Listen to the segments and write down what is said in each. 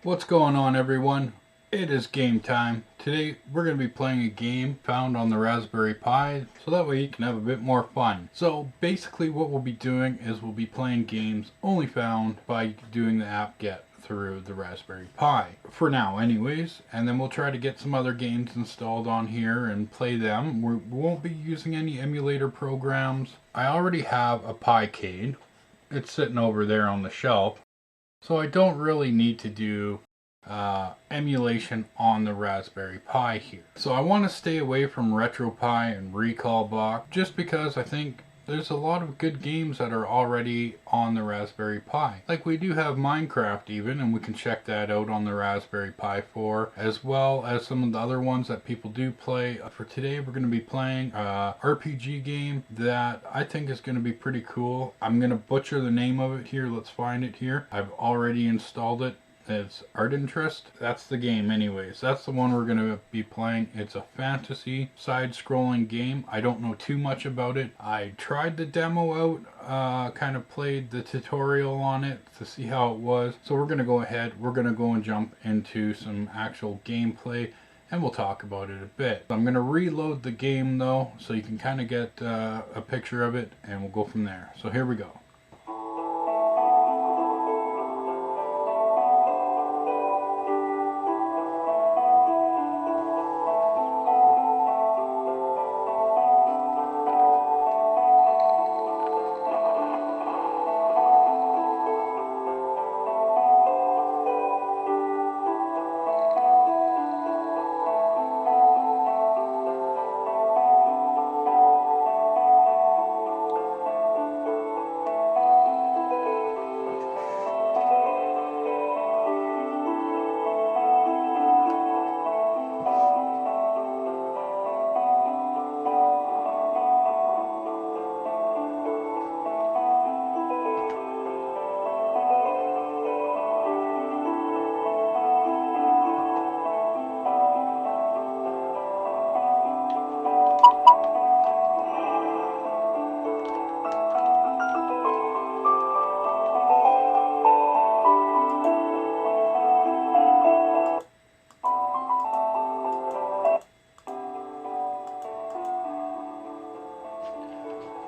What's going on, everyone? It is game time. Today we're going to be playing a game found on the Raspberry Pi so that way you can have a bit more fun. So basically what we'll be doing is we'll be playing games only found by doing the apt-get through the Raspberry Pi. For now anyways, and then we'll try to get some other games installed on here and play them. We won't be using any emulator programs. I already have a Picade. It's sitting over there on the shelf. So I don't really need to do emulation on the Raspberry Pi here. So I want to stay away from RetroPie and Recalbox just because I think there's a lot of good games that are already on the Raspberry Pi. Like we do have Minecraft even, and we can check that out on the Raspberry Pi 4, as well as some of the other ones that people do play. For today we're going to be playing a RPG game that I think is going to be pretty cool. I'm going to butcher the name of it here. Let's find it here. I've already installed it. It's Ardentryst. That's the game anyways. That's the one we're going to be playing. It's a fantasy side-scrolling game. I don't know too much about it. I tried the demo out, kind of played the tutorial on it to see how it was. So we're going to go ahead. We're going to go and jump into some actual gameplay and we'll talk about it a bit. I'm going to reload the game though so you can kind of get a picture of it and we'll go from there. So here we go.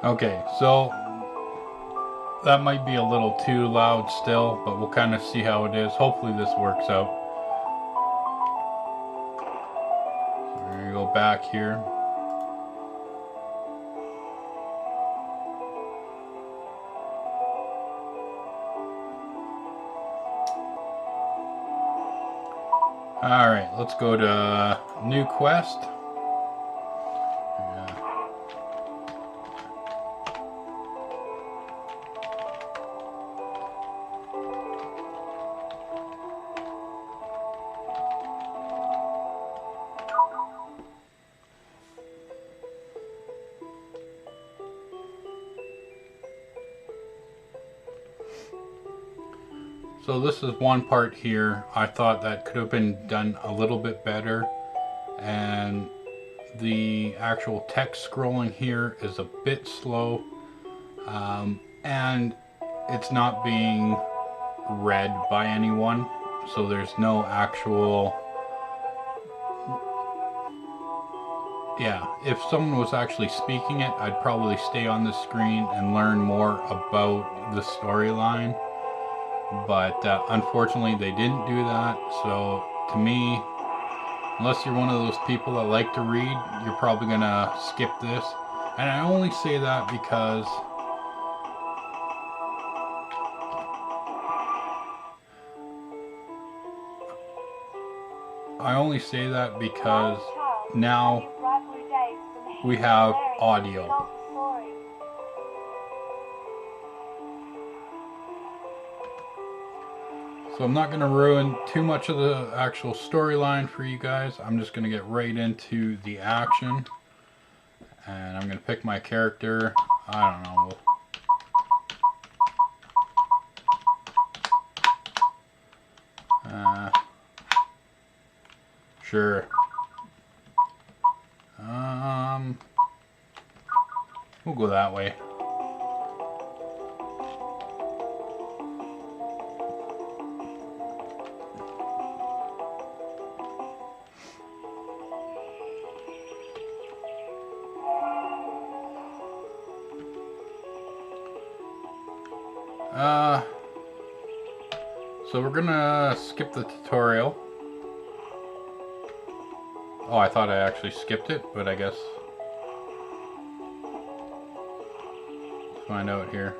Okay, so that might be a little too loud still, but we'll kind of see how it is. Hopefully this works out. So we're going to go back here. Alright, let's go to new quest. So this is one part here I thought that could have been done a little bit better, and the actual text scrolling here is a bit slow, and it's not being read by anyone, so there's no actual, if someone was actually speaking it, I'd probably stay on the screen and learn more about the storyline. But unfortunately they didn't do that, so to me, unless you're one of those people that like to read, you're probably gonna skip this. And I only say that because now we have audio. So I'm not going to ruin too much of the actual storyline for you guys. I'm just going to get right into the action. And I'm going to pick my character. I don't know. Sure. We'll go that way. So we're gonna skip the tutorial. Oh, I thought I actually skipped it, but I guess. Let's find out here.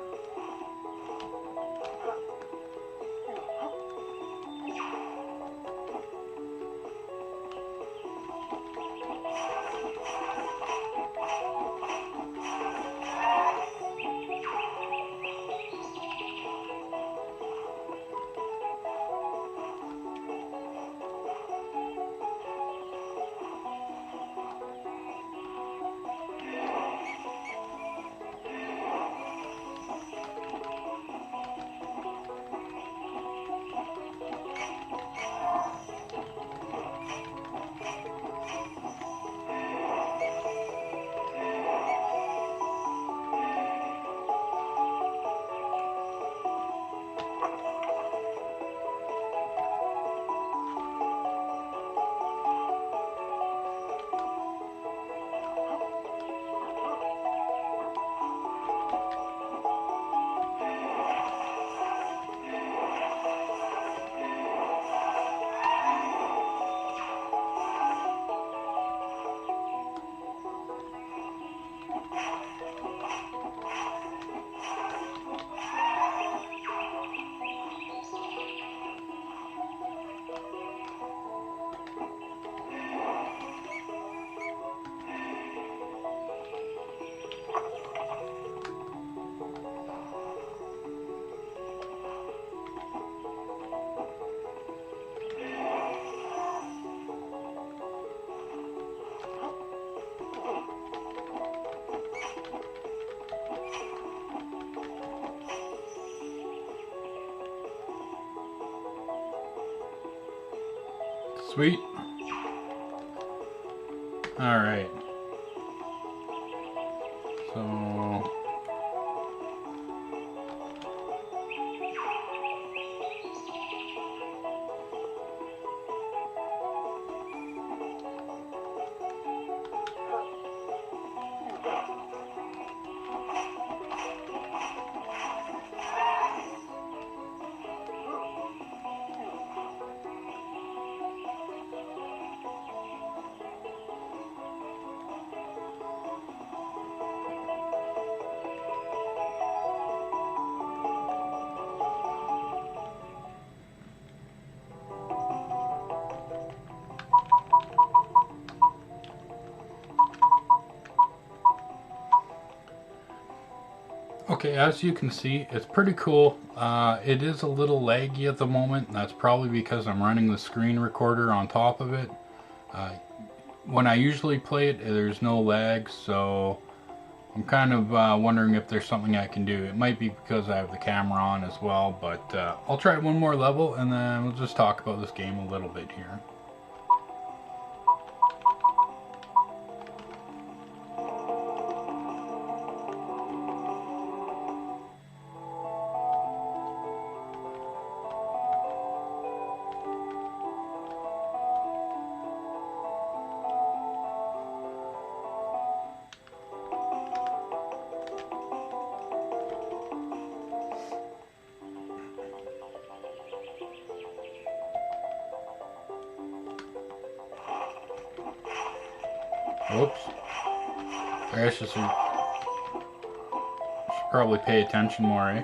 Sweet. Alright. So... Okay, as you can see, it's pretty cool. It is a little laggy at the moment. That's probably because I'm running the screen recorder on top of it. When I usually play it, there's no lag, so I'm kind of wondering if there's something I can do. It might be because I have the camera on as well, but I'll try one more level and then we'll just talk about this game a little bit here. Whoops. I guess I should probably pay attention more, eh?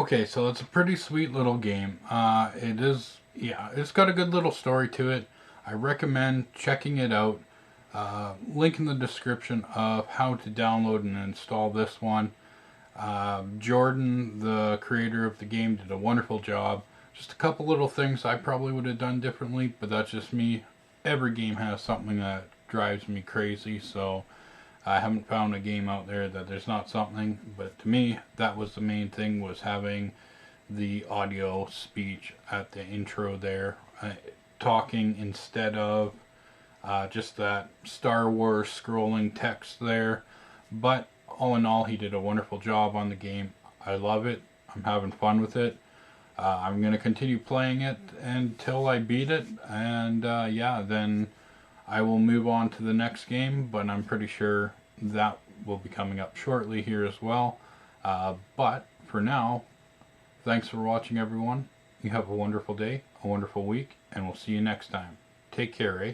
Okay, so it's a pretty sweet little game. It is, yeah, it's got a good little story to it. I recommend checking it out. Link in the description of how to download and install this one. Jordan, the creator of the game, did a wonderful job. Just a couple little things I probably would have done differently, but that's just me. Every game has something that drives me crazy, so I haven't found a game out there that there's not something. But to me, that was the main thing, was having the audio speech at the intro there, talking instead of just that Star Wars scrolling text there. But all in all, he did a wonderful job on the game. I love it. I'm having fun with it. I'm going to continue playing it until I beat it. And yeah, then I will move on to the next game. But I'm pretty sure that will be coming up shortly here as well. But for now, thanks for watching, everyone. You have a wonderful day, a wonderful week, and we'll see you next time. Take care, eh?